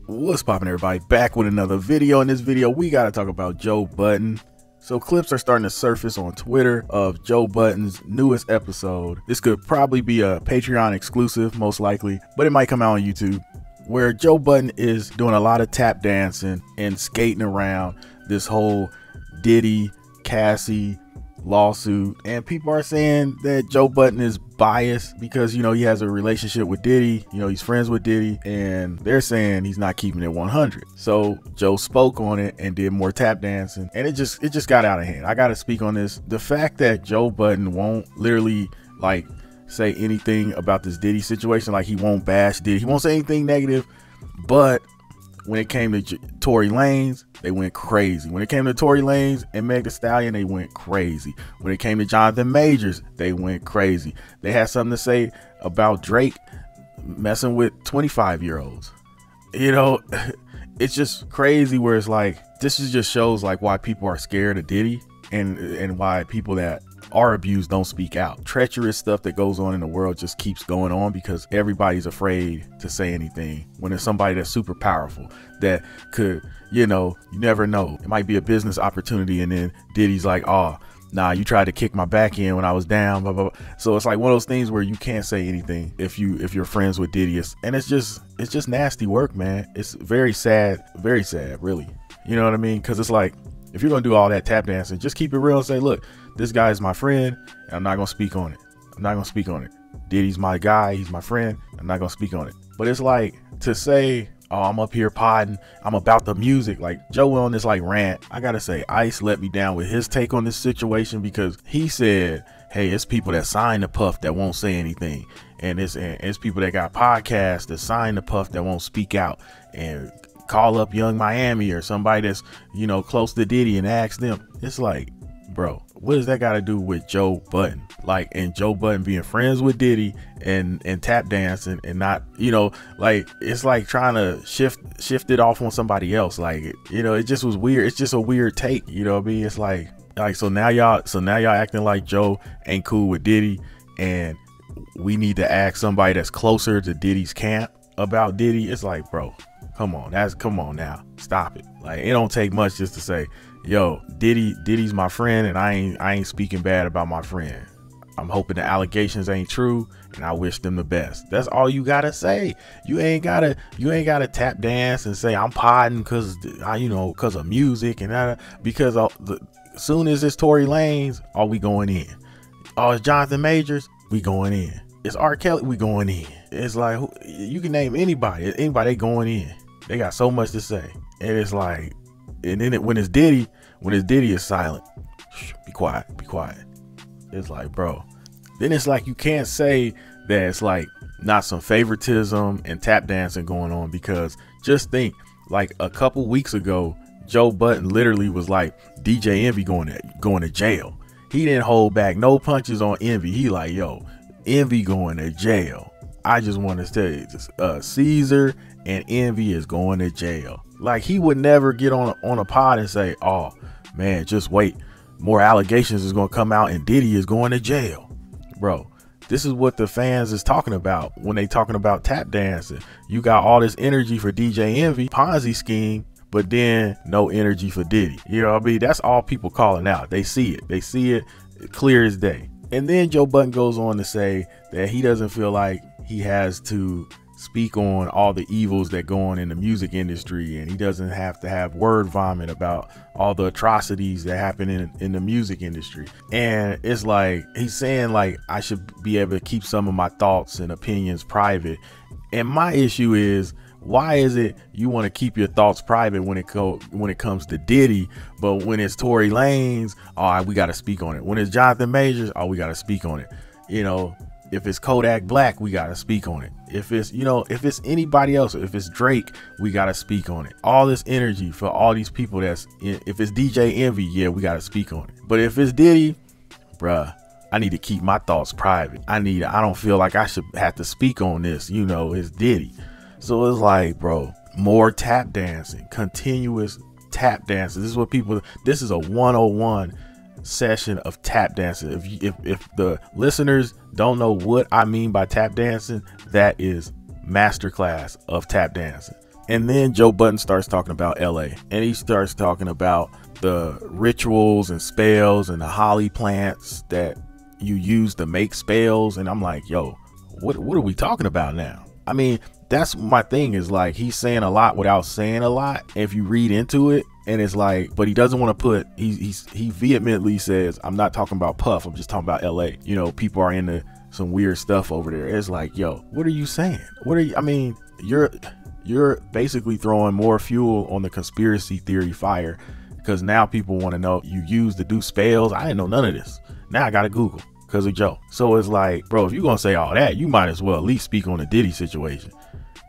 What's poppin', everybody? Back with another video. In this video we gotta talk about Joe Budden. So clips are starting to surface on Twitter of Joe Budden's newest episode. This could probably be a Patreon exclusive, most likely, but it might come out on YouTube, where Joe Budden is doing a lot of tap dancing and skating around this whole Diddy, Cassie lawsuit. And people are saying that Joe Budden is biased because, you know, he has a relationship with Diddy, you know, he's friends with Diddy, and they're saying he's not keeping it 100. So Joe spoke on it and did more tap dancing, and it just got out of hand. I gotta speak on this. The fact that Joe Budden won't literally like say anything about this Diddy situation, like he won't bash Diddy, he won't say anything negative, but when it came to Tory Lanez, they went crazy. When it came to Tory Lanez and Meg Thee Stallion, they went crazy. When it came to Jonathan Majors, they went crazy. They had something to say about Drake messing with 25-year-olds. You know, it's just crazy where it's like, this just shows like why people are scared of Diddy and why people that are abused don't speak out. Treacherous stuff that goes on in the world just keeps going on because everybody's afraid to say anything when there's somebody that's super powerful that could, you know, you never know, it might be a business opportunity, and then Diddy's like, oh nah, you tried to kick my back in when I was down, blah, blah, blah. So it's like one of those things where you can't say anything if you're friends with Diddy, and it's just nasty work, man. It's very sad, really, you know what I mean? Because it's like, if you're gonna do all that tap dancing, just keep it real and say, look, this guy is my friend, and I'm not gonna speak on it. I'm not gonna speak on it. Diddy's my guy, he's my friend, I'm not gonna speak on it. But it's like to say, oh, I'm up here podding, I'm about the music. Like Joe went on this like rant. I gotta say, Ice let me down with his take on this situation, because he said, hey, it's people that sign the Puff that won't say anything, and it's people that got podcasts that sign the Puff that won't speak out and call up Young Miami or somebody that's, you know, close to Diddy and ask them. It's like, bro, what does that got to do with Joe Budden? Like, and Joe Budden being friends with Diddy and tap dancing and not, you know, like, it's like trying to shift it off on somebody else. Like, you know, it just was weird. It's just a weird take, you know what I mean? It's like so now y'all acting like Joe ain't cool with Diddy, and we need to ask somebody that's closer to Diddy's camp about Diddy. It's like, bro, come on now, stop it. Like, it don't take much just to say, yo, Diddy's my friend, and I ain't speaking bad about my friend. I'm hoping the allegations ain't true, and I wish them the best. That's all you gotta say. You ain't gotta tap dance and say I'm podding because of music and that, because soon as it's Tory Lanez, are we going in? Oh, it's Jonathan Majors, we going in. It's R. Kelly, we going in. It's like, you can name anybody they going in. They got so much to say, and it's like, and then when it's Diddy is silent. Shh, be quiet. It's like, bro, then it's like you can't say that it's like not some favoritism and tap dancing going on, because just think, like a couple weeks ago, Joe Budden literally was like, DJ Envy going to jail. He didn't hold back no punches on Envy. He like, yo, Envy going to jail. I just want to tell you, Caesar and Envy is going to jail. Like, he would never get on a pod and say, oh man, just wait, more allegations is going to come out and Diddy is going to jail. Bro, this is what the fans is talking about when they talking about tap dancing. You got all this energy for DJ Envy, Ponzi scheme, but then no energy for Diddy. You know what I mean? That's all people calling out. They see it clear as day. And then Joe Budden goes on to say that he doesn't feel like he has to speak on all the evils that go on in the music industry, and he doesn't have to have word vomit about all the atrocities that happen in the music industry. And it's like, he's saying like, I should be able to keep some of my thoughts and opinions private. And my issue is, why is it you want to keep your thoughts private when it comes to Diddy, but when it's Tory Lanez, oh, we got to speak on it. When it's Jonathan Majors, oh, we got to speak on it. You know, if it's Kodak Black, we got to speak on it. If it's, you know, if it's anybody else, if it's Drake, we got to speak on it. All this energy for all these people if it's DJ Envy, yeah, we got to speak on it. But if it's Diddy, bruh, I need to keep my thoughts private. I don't feel like I should have to speak on this. You know, it's Diddy. So it's like, bro, more tap dancing, continuous tap dancing. This is a 101 session of tap dancing. If the listeners don't know what I mean by tap dancing, that is masterclass of tap dancing. And then Joe Budden starts talking about LA, and he starts talking about the rituals and spells and the holly plants that you use to make spells. And I'm like, yo, what are we talking about now? I mean, that's my thing, is like, he's saying a lot without saying a lot if you read into it. And it's like, but he doesn't want to put, he vehemently says, I'm not talking about Puff, I'm just talking about LA. You know, people are into some weird stuff over there. It's like, yo, what are you saying? What are you, I mean, you're basically throwing more fuel on the conspiracy theory fire, because now people want to know you used to do spells. I didn't know none of this. Now I gotta Google because of Joe. So it's like, bro, if you're gonna say all that, you might as well at least speak on the Diddy situation,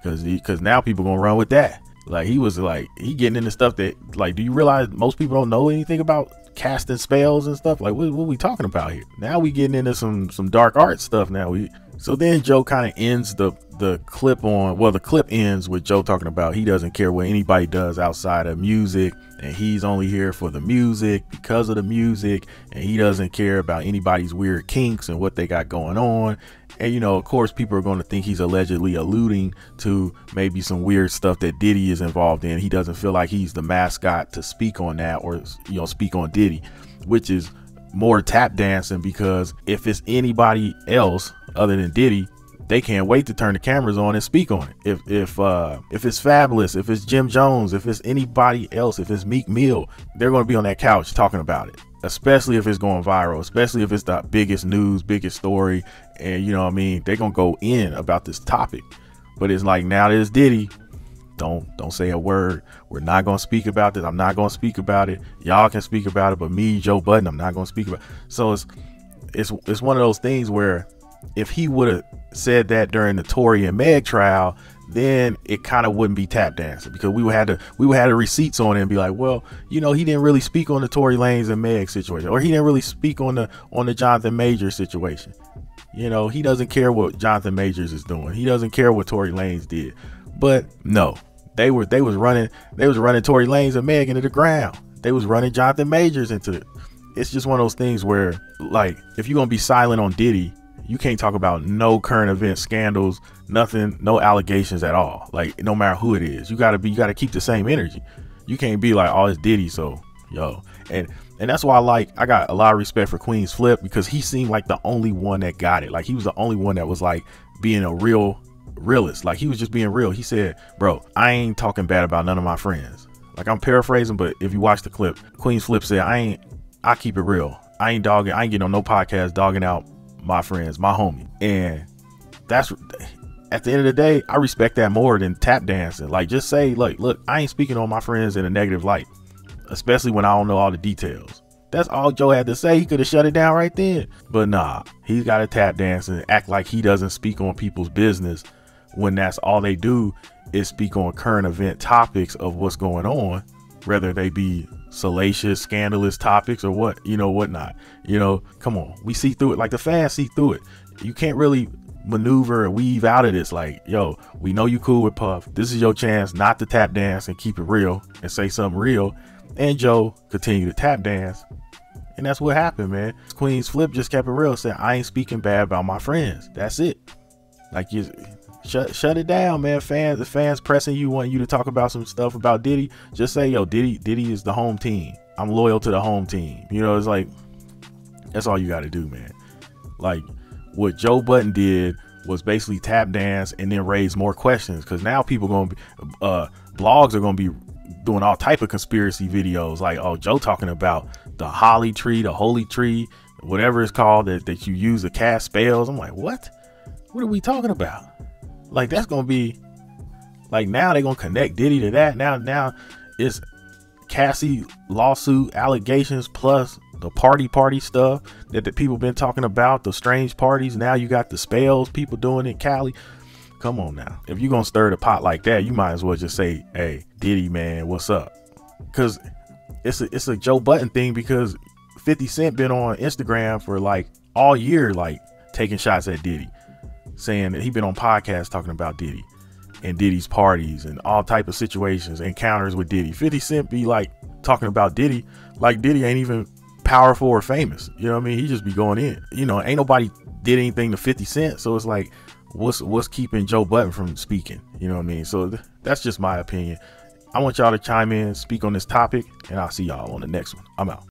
because now people gonna run with that. Like, he was like, he getting into stuff that, like, do you realize most people don't know anything about casting spells and stuff? Like, what are we talking about here? Now we getting into some dark art stuff now. So then Joe kind of ends the clip on, well, the clip ends with Joe talking about he doesn't care what anybody does outside of music, and he's only here for the music, because of the music, and he doesn't care about anybody's weird kinks and what they got going on. And, you know, of course, people are going to think he's allegedly alluding to maybe some weird stuff that Diddy is involved in. He doesn't feel like he's the mascot to speak on that, or, you know, speak on Diddy, which is more tap dancing, because if it's anybody else other than Diddy, they can't wait to turn the cameras on and speak on it. If it's Fabulous, if it's Jim Jones, if it's anybody else, if it's Meek Mill, they're going to be on that couch talking about it, especially if it's going viral, especially if it's the biggest news, biggest story. And, you know what I mean, they're going to go in about this topic. But it's like, now there's Diddy, don't say a word. We're not going to speak about this. I'm not going to speak about it. Y'all can speak about it, but me, Joe Budden, I'm not going to speak about it. So it's one of those things where if he would have said that during the Tory and Meg trial, then it kind of wouldn't be tap dancing, because we would have the receipts on it and be like, well, you know, he didn't really speak on the Tory Lanez and Meg situation, or he didn't really speak on the Jonathan Majors situation. You know, he doesn't care what Jonathan Majors is doing. He doesn't care what Tory Lanez did. But no, they was running Tory Lanez and Meg into the ground. They was running Jonathan Majors into it. It's just one of those things where, like, if you're gonna be silent on Diddy, you can't talk about no current event scandals, nothing, no allegations at all. Like, no matter who it is, you gotta keep the same energy. You can't be like, oh, it's Diddy, so yo. And that's why I got a lot of respect for Queen's Flip, because he seemed like the only one that got it. Like, he was the only one that was like being a realist. Like, he was just being real. He said, bro, I ain't talking bad about none of my friends. Like, I'm paraphrasing, but if you watch the clip, Queen's Flip said, I keep it real. I ain't getting on no podcast dogging out my friends, my homie. And that's, at the end of the day, I respect that more than tap dancing. Like, just say, like, look, I ain't speaking on my friends in a negative light, especially when I don't know all the details. That's all Joe had to say. He could have shut it down right then. But nah, he's got to tap dance and act like he doesn't speak on people's business, when that's all they do is speak on current event topics of what's going on, whether they be salacious, scandalous topics or whatnot. You know, come on, we see through it. Like, the fans see through it. You can't really maneuver and weave out of this. Like, yo, we know you cool with Puff. This is your chance not to tap dance and keep it real and say something real. And Joe continued to tap dance, and that's what happened, man. Queen's Flip just kept it real, said, I ain't speaking bad about my friends. That's it. Like, you shut it down, man. The fans pressing you, wanting you to talk about some stuff about Diddy. Just say, yo, Diddy is the home team. I'm loyal to the home team. You know, it's like, that's all you got to do, man. Like, what Joe Budden did was basically tap dance and then raise more questions, because now people gonna be blogs are gonna be doing all type of conspiracy videos, like, oh, Joe talking about the holly tree, the holy tree, whatever it's called, that you use to cast spells. I'm like, what are we talking about? Like, that's gonna be like, now they're gonna connect Diddy to that. Now it's Cassie lawsuit allegations plus the party stuff that the people been talking about, the strange parties. Now you got the spells people doing in Cali. Come on now. If you're gonna stir the pot like that, you might as well just say, hey, Diddy, man, what's up? Because it's a Joe Budden thing, because 50 Cent been on Instagram for like all year, like taking shots at Diddy, saying that he been on podcasts talking about Diddy and Diddy's parties and all type of situations, encounters with Diddy. 50 Cent be like talking about Diddy like Diddy ain't even powerful or famous. You know what I mean? He just be going in. You know, ain't nobody did anything to 50 Cent. So it's like, what's keeping Joe Budden from speaking? You know what I mean? So That's just my opinion. I want y'all to chime in, speak on this topic, and I'll see y'all on the next one. I'm out.